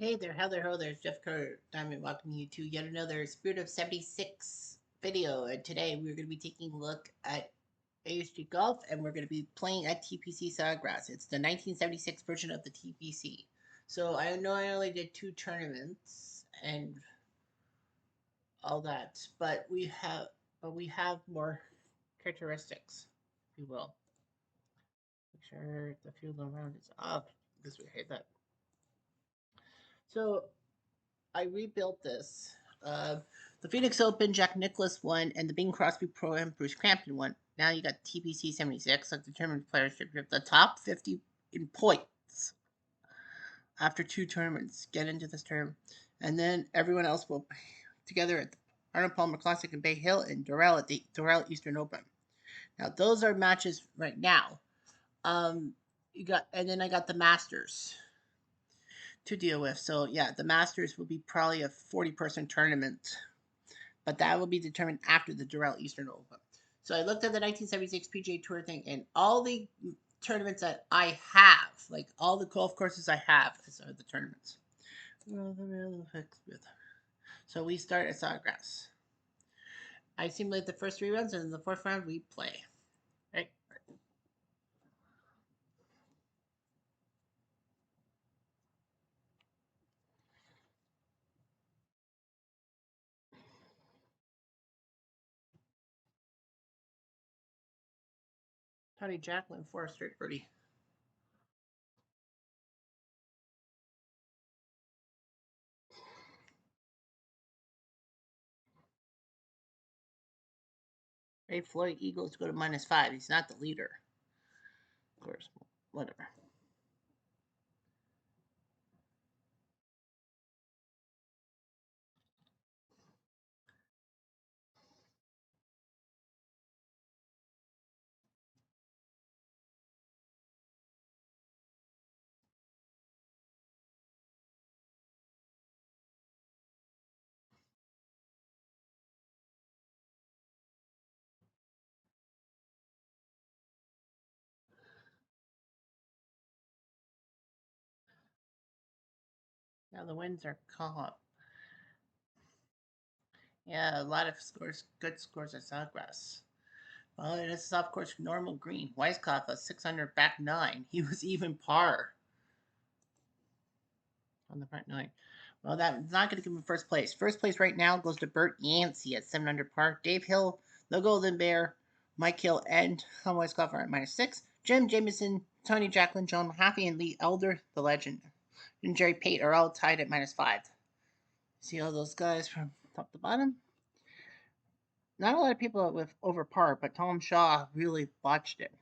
Hey there, how there, ho there, it's Jeff Carter, Diamond, welcoming you to yet another Spirit of 76 video. And today we're going to be taking a look at Asg Golf and we're going to be playing at TPC Sawgrass. It's the 1976 version of the TPC. So I know I only did 2 tournaments and all that, but we have more characteristics, if you will. Make sure the field around is up because we hate that. So I rebuilt this. Uh, the Phoenix Open, Jack Nicklaus won, and the Bing Crosby Pro Am, Bruce Crampton won. Now you got TPC 76, like the tournament playership. You have the top 50 in points after 2 tournaments. Get into this term. And then everyone else will together at the Arnold Palmer Classic in Bay Hill and Doral at the Doral Eastern Open. Now those are matches right now. You got, and then I got the Masters to deal with. So yeah, the Masters will be probably a 40-person tournament, but that will be determined after the Doral Eastern Open. So I looked at the 1976 PGA Tour thing, and all the tournaments that I have, like all the golf courses I have, are the tournaments. So we start at Sawgrass. I simulate the first 3 rounds, and in the 4th round we play. Right? Tony Jacqueline, 4 straight birdie. Ray Floyd Eagles go to -5. He's not the leader. Of course, whatever. Now the winds are calm. Yeah, a lot of scores, good scores at Sawgrass. Well, it is off course normal green. Weiskopf a 600 back 9. He was even par on the front 9. Well, that's not going to give him first place. First place right now goes to Bert Yancey at 700 par. Dave Hill, the Golden Bear, Mike Hill, and Tom Weiskopf are at -6. Jim Jameson, Tony Jacqueline, John Mahaffey, and Lee Elder, the legend, and Jerry Pate are all tied at -5. See all those guys from top to bottom? Not a lot of people with over par, but Tom Shaw really botched it.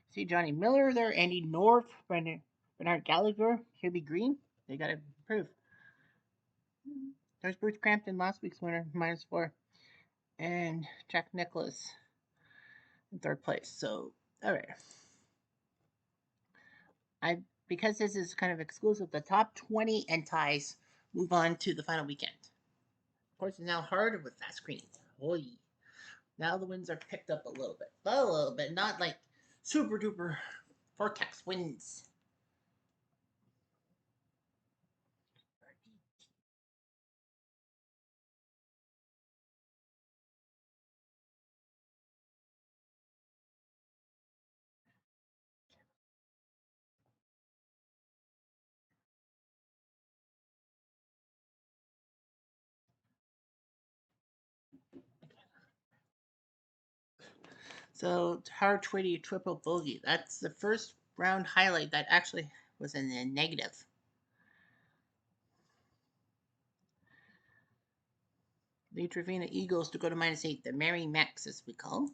See Johnny Miller there, Andy North, Bernard Gallagher, Hubie Green. They got to improve. There's Bruce Crampton, last week's winner, -4, and Jack Nicklaus in 3rd place. So, all right. I because this is kind of exclusive, the top 20 and ties move on to the final weekend. Of course, it's now harder with fast screening. Oy. Now the winds are picked up a little bit, but a little bit, not like super duper vortex winds. So hard 20 triple bogey. That's the first round highlight that actually was in the negative. The Trevina Eagles to go to -8. The Mary Max, as we call.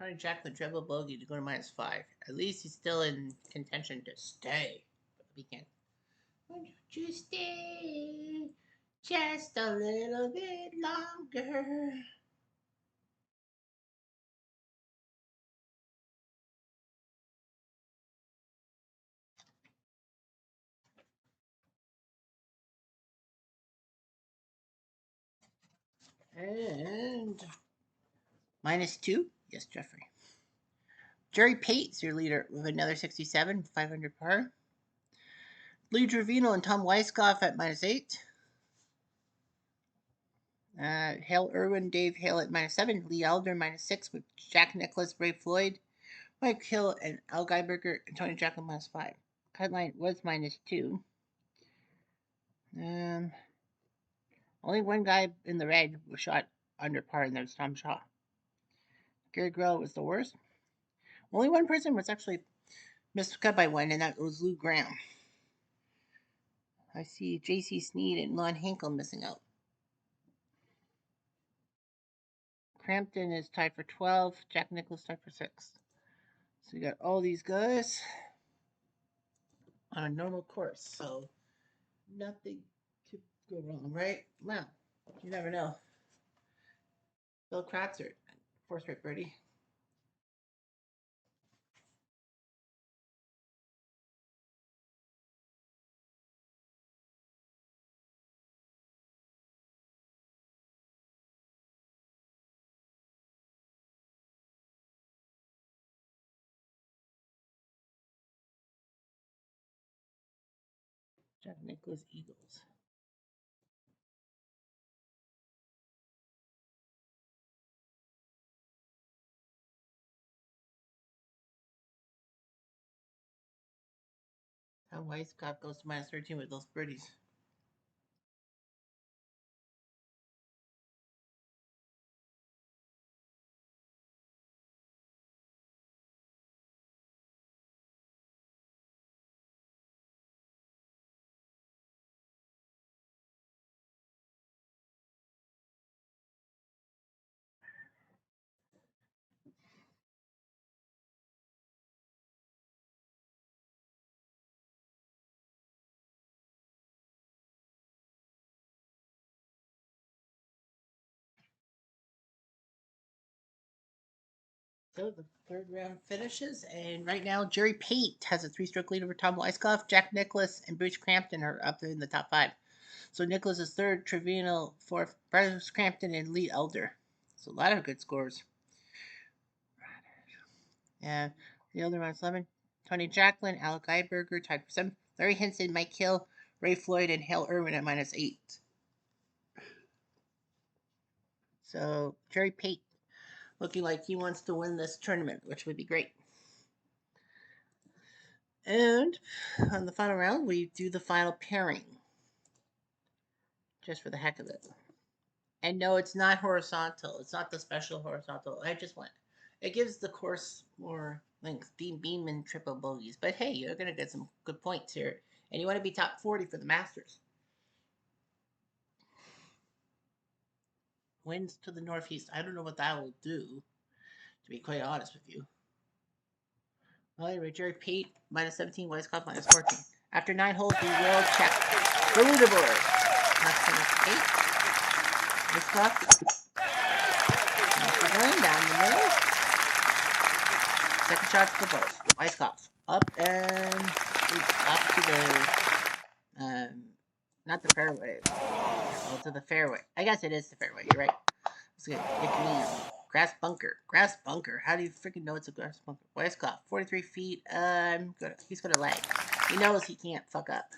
Tony Jack the treble bogey to go to -5. At least he's still in contention to stay for the weekend. Won't you stay just a little bit longer? And -2. Yes, Jeffrey. Jerry Pate's your leader with another 67, 500 par. Lee Trevino and Tom Weiskopf at -8. Hale Irwin, Dave Hale at -7. Lee Elder -6 with Jack Nicklaus, Ray Floyd, Mike Hill, and Al Geiberger and Tony Jacklin -5. Cutline was -2. Only one guy in the red was shot under par, and that was Tom Shaw. Gary Grell was the worst. Only one person was actually missed cut by one, and that was Lou Graham. I see J.C. Sneed and Lon Hinkle missing out. Crampton is tied for 12. Jack Nicklaus tied for 6. So you got all these guys on a normal course. So nothing could go wrong, right? Well, you never know. Bill Kratzer, 4th straight birdie. Jack Nicklaus Eagles. Tom Weiskopf goes to -13 with those birdies. So the third round finishes, and right now Jerry Pate has a 3-stroke lead over Tom Weiskopf. Jack Nicklaus and Bruce Crampton are up in the top 5. So Nicklaus is 3rd, Trevino 4th, Bruce Crampton, and Lee Elder. So a lot of good scores. And the other one's 11. Tony Jacklin, Al Geiberger tied for 7th. Larry Hinson, Mike Hill, Ray Floyd, and Hale Irwin at -8. So Jerry Pate looking like he wants to win this tournament, which would be great. And on the final round, we do the final pairing. Just for the heck of it. And no, it's not horizontal. It's not the special horizontal. I just want it gives the course more length. Beam and triple bogeys. But hey, you're gonna get some good points here. And you want to be top 40 for the Masters. Winds to the northeast. I don't know what that will do, to be quite honest with you. All right, Jerry Pate, -17, Weiskopf, -14. After 9 holes, we will check the leaderboard. That's 8. Weiskopf. Going down the middle. Second shot to the post. Weiskopf. Up and up to the, not the fairway. Well, to the fairway. I guess it is the fairway. You're right. Let's get grass bunker. Grass bunker. How do you freaking know it's a grass bunker? Weiskopf, 43 feet. He's gonna lag. He knows he can't fuck up.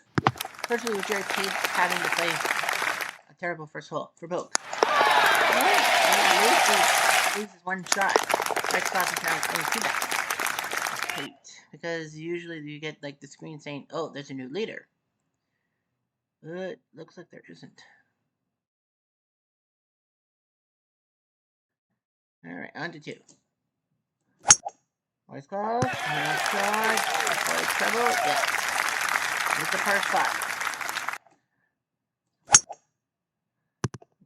Especially with Jerry Pate having to play a terrible first hole for both. Loses one shot. Weiskopf is now playing 2 back. Because usually you get like the screen saying, "Oh, there's a new leader." But looks like there isn't. All right, on to 2. Weiskopf, no shot. Trouble. Yeah. It's a par 5.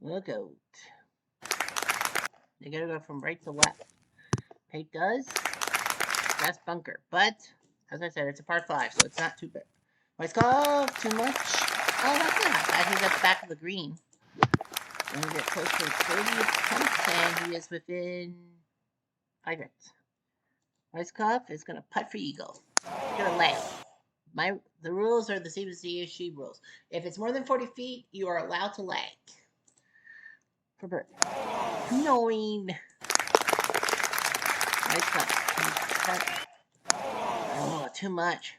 Look out. You gotta go from right to left. Pate does. That's bunker. But, as I said, it's a par 5, so it's not too bad. White Golf, too much. Oh, that's not bad. He's at the back of the green. When we get close to 30 attempts, and he is within 5 hits. White Golf is going to putt for eagle. He's going to lay. The rules are the same as the ASG rules. If it's more than 40 feet, you are allowed to lag. For bird. Knowing. White Golf. Oh, too much.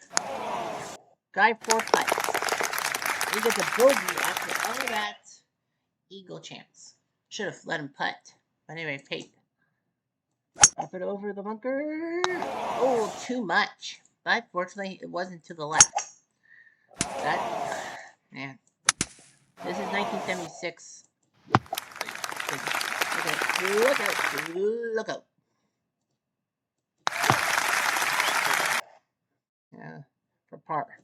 Guy 4 putts. He gets a bogey after all that eagle chance. Should have let him putt. But anyway, Pate. Up it over the bunker. Oh, too much. But fortunately, it wasn't to the left. That, man. This is 1976. Look out. Look out. Yeah, for par.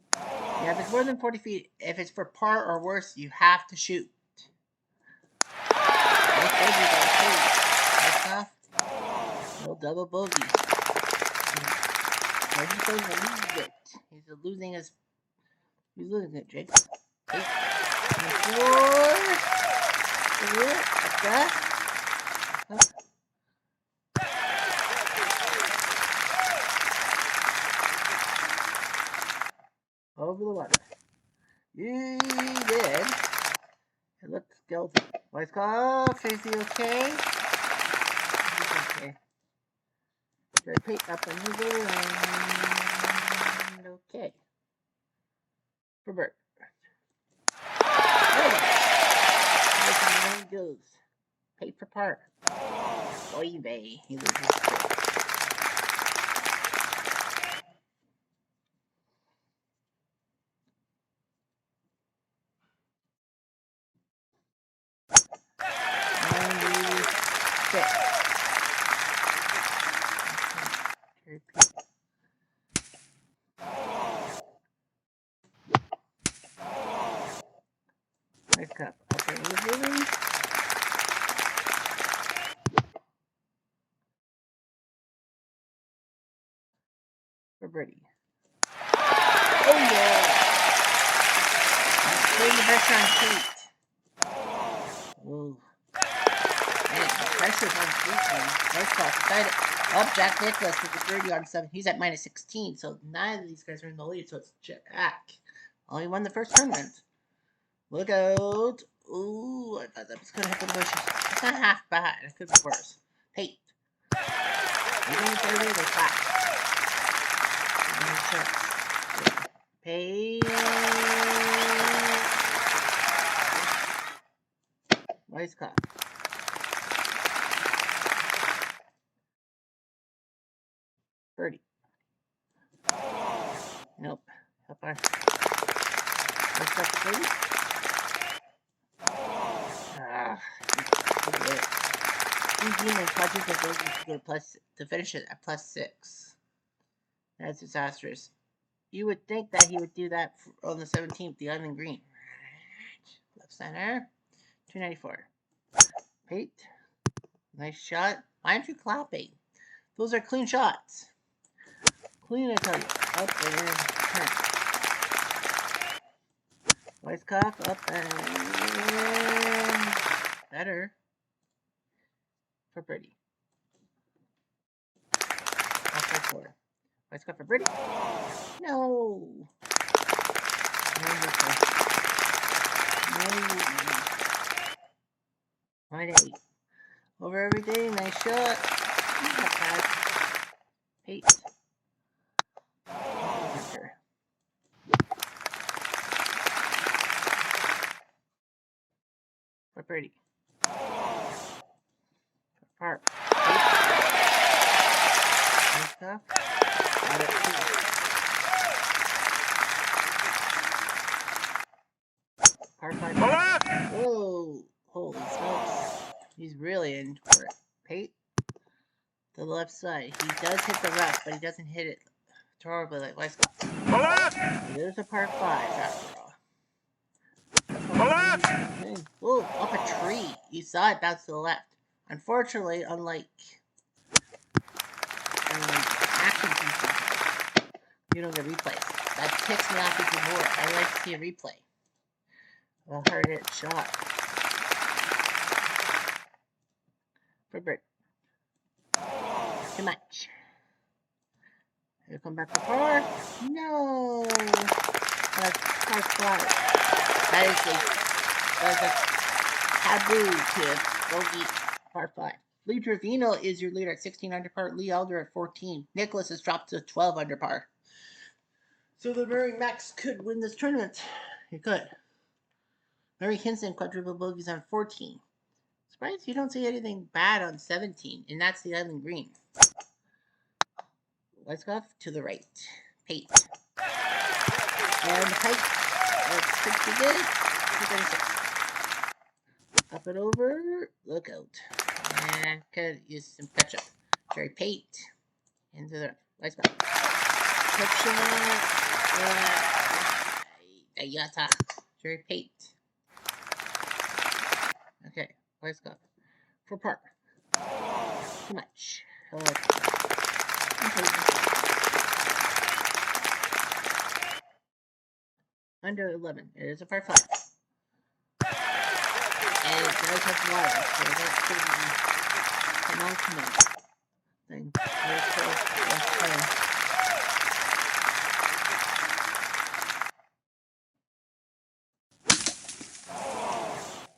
Yeah, if it's more than 40 feet, if it's for par or worse, you have to shoot. No double bogey. He's going to lose it. He's losing it, Jake. 8, 4, 3, like that. Over the water. You did. It looks guilty. White Golf, is he okay? He's okay. Good pick up another and okay. For Bert. There goes. Pay for par. Oy vey. He loses it. Nice cup. Okay, easily. For birdie. Oh yeah! Putting the pressure on feet. Ooh. Man, the pressure's on feet, man. Nice call. Excited. Up, Jack Nicklaus with the birdie on 7. He's at minus 16, so none of these guys are in the lead, so it's Jack. Only won the first tournament. Look out. Ooh, I thought that was going to hit the bushes. It's not half bad. It could be worse. Pate. He's on the third way, they clap. Pate. Nice cup. Birdie. Nope. How far? Nice cup for birdie. He's using quadruple bogey to finish it at +6. That's disastrous. You would think that he would do that on the 17th, the island green. Left center. 294. Pate. Nice shot. Why aren't you clapping? Those are clean shots. Clean, I tell you. Up and turn. White Golf up and better for birdie. Off by 4. White Golf for birdie. No. No. 9-8. Over everything. Nice shot. Not bad. Pate. For birdie. For par. Nice stuff. Par 5. Whoa. Holy smokes. He's really in for it. Pate. The left side. He does hit the rough, but he doesn't hit it horribly like White Golf. There's a par 5 after all. Oh, off a tree. You saw it bounce to the left. Unfortunately, unlike action pieces, you don't get replays. That ticks me off even more. I like to see a replay. A hard hit shot. For bird. Too much. Here come back to par. No. That's par 5. That is a taboo to bogey par 5. Lee Trevino is your leader at 16 under par. Lee Elder at 14. Nicholas has dropped to 12 under par. So the Murray Max could win this tournament. He could. Murray Hinson quadruple bogeys on 14. Surprised you don't see anything bad on 17, and that's the Island Green. Let's go to the right. Pate. And the pipe. That's pretty good. 236. Up and over. Look out. And could use some ketchup. Jerry Pate. Into the let's go. Ketchup. Yata. Jerry Pate. Okay. Let's go. For par. Too much. Under 11. It is a par 5. And it does have water, so that's going to be an ultimate thing.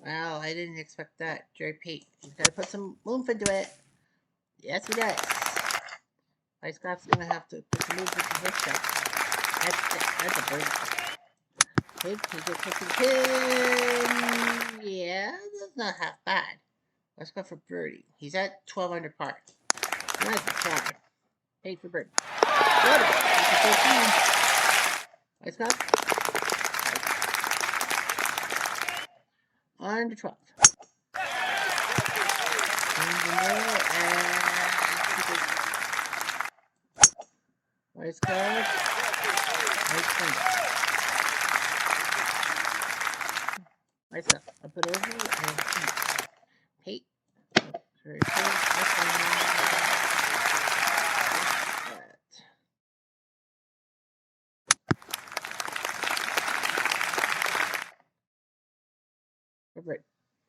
Wow, I didn't expect that. Jerry Pate. He's got to put some oomph into it. Yes, he does. Weiskopf's going to have to put some oomph into his shot. That's a birdie. He gets the pin. Yeah, that's not half bad. Let's go for birdie. He's at 12 under par. Nice try. Paid for birdie. Got it. Let's go. On to 12. Let's go. Nice fun. Nice stuff. Up it over and Pate. Sorry,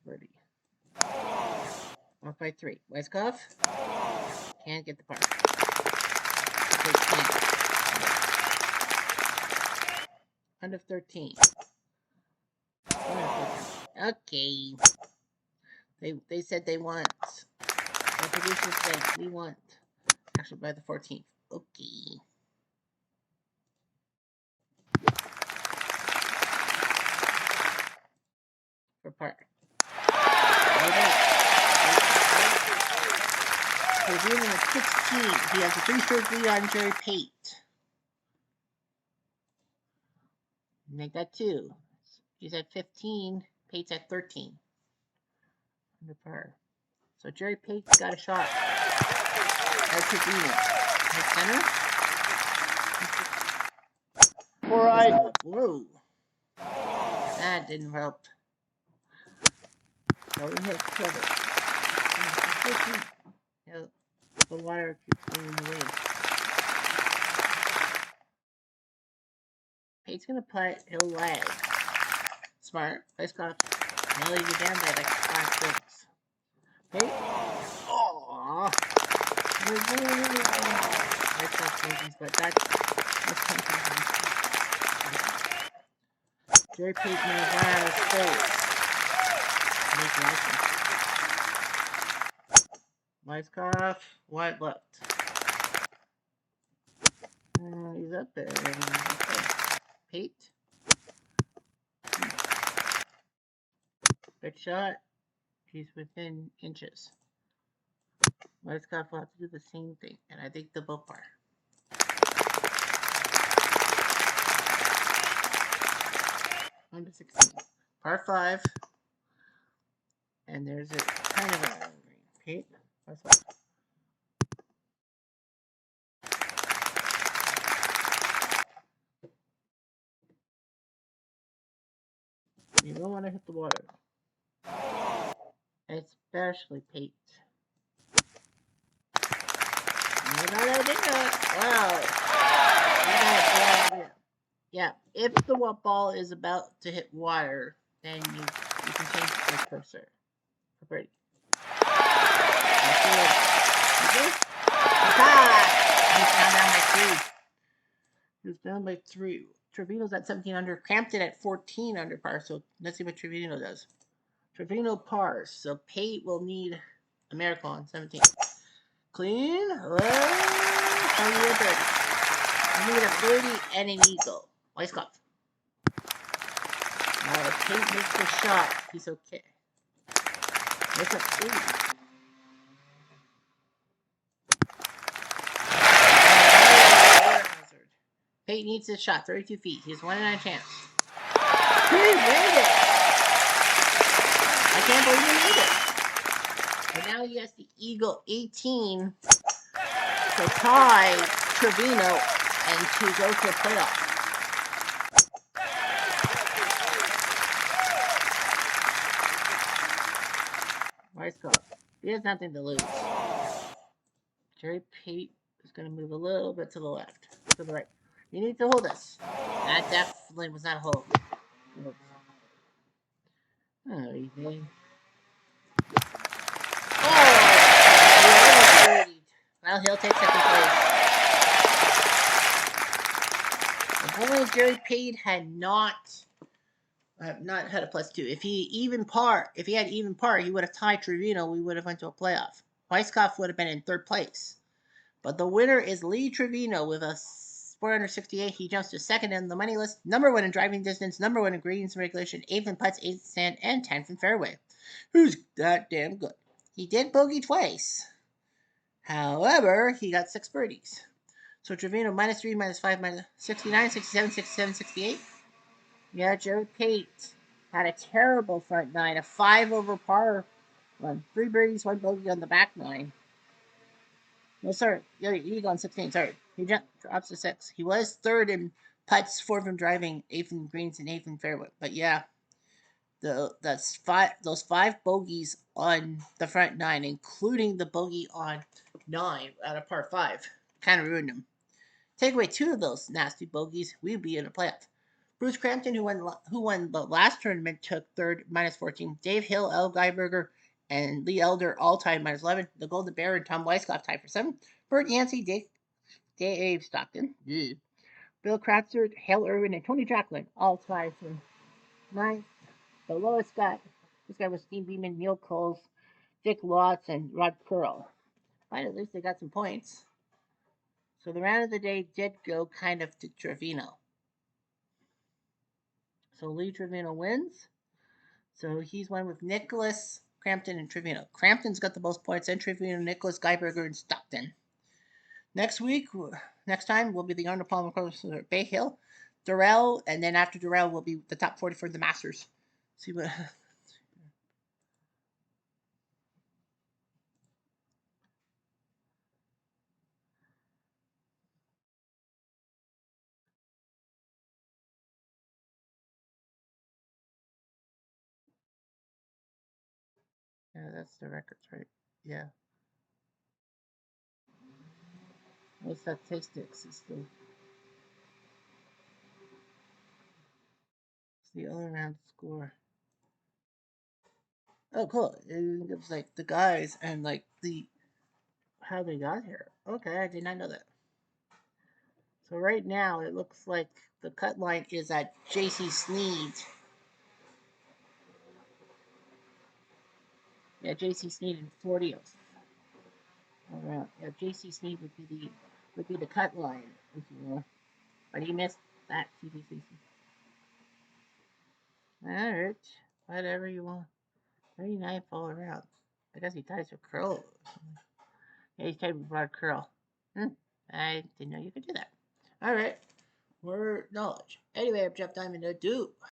birdie. Off by 3. Weiskopf can't get the par. Under 13. Okay. They said they want. The producer said we want. Actually, by the 14th. Okay. For par. So he's at 16. He has a 3-stroke lead on Jerry Pate. Make that 2. He's at 15. Pate's at 13. Under par. So Jerry Pate's got a shot. That's Trevino. His center. All right. Whoa. That didn't help. So we hit trouble. The water keeps moving away. Pate's gonna putt. He'll lag. Smart. Weiskopf nailing you down by like 5 strokes. Pate. Aww. Weiskopf movies, but that's 10,000. Jerry Pate moves right out of space. Weiskopf, wide left. He's up there. Okay. Pate. Good shot. He's within inches. Weiskopf will have to do the same thing, and I think the both are. Under 16. Par 5. And there's a kind of a Pate. Weiskopf. You don't want to hit the water. Especially Pate. Not idea. Wow. You got a bad idea. Yeah, if the ball is about to hit water, then you can change the cursor for birdie. Let's do it. He's down by 3. Trevino's at 17 under. Crampton at 14 under par. So let's see what Trevino does. Trevino pars. So Pate will need a miracle on 17. Clean. How do you birdie? You need a birdie and an eagle. Nice golf. Now if Pate makes the shot, he's okay. Makes up 3. Pate needs his shot, 32 feet. He has 1 in 9 chance. He made it! I can't believe he made it. And now he has the eagle 18 to tie Trevino and to go to a playoff. Nice golf. He has nothing to lose. Jerry Pate is going to move a little bit to the left, to the right. You need to hold this. That definitely was not a hold. Oh, easy. Oh! Well, he'll take second place. If only Jerry Pate had not had a +2. If he had even par, he would have tied Trevino. We would have went to a playoff. Weiskopf would have been in 3rd place. But the winner is Lee Trevino with a 468. He jumps to 2nd in the money list. Number 1 in driving distance. Number 1 in greens regulation. 8th in putts, 8th in sand, and 10th in fairway. Who's that damn good? He did bogey twice. However, he got 6 birdies. So Trevino -3, -5, -69, 67, 67, 68. Yeah, Joe Pate had a terrible front 9, a 5 over par run. 3 birdies, 1 bogey on the back 9. No, sorry. Yeah, he on 16. Sorry. He drops to 6. He was 3rd in putts, 4th in driving, 8th in greens, and 8th in fairway. But yeah, those 5 bogeys on the front 9, including the bogey on 9 out of par 5, kind of ruined him. Take away 2 of those nasty bogeys, we'd be in a playoff. Bruce Crampton, who won the last tournament, took 3rd, -14. Dave Hill, L. Geiberger, and Lee Elder all tied -11. The Golden Bear and Tom Weiskopf tied for 7. Bert Yancey, Dave Stockton, Bill Kratzer, Hale Irwin, and Tony Jacklin all tied for 9th. The lowest this guy was Steve Beeman, Neil Coles, Dick Watts, and Rod Curl. But at least they got some points. So the round of the day did go kind of to Trevino. So Lee Trevino wins. So he's won with Nicholas, Crampton, and Trevino. Crampton's got the most points, and Trevino, Nicholas, Geiberger, and Stockton. Next time will be the Arnold Palmer Course at Bay Hill, Durrell, and then after Durrell will be the top 40 for the Masters. See what. Yeah, that's the records, right? Yeah. No statistics is the other round score. Oh, cool! It gives like the guys and like the how they got here. Okay, I did not know that. So right now it looks like the cut line is at J.C. Sneed. Yeah, J.C. Sneed in 40th. All right. Yeah, J.C. Sneed would be the cut line, if you will. But he missed that TBCC. All right, whatever you want. 39 all around. I guess he ties with curl. Yeah, he's tied with broad curl. I didn't know you could do that. All right, word knowledge. Anyway, I'm Jeff Diamond. Adieu.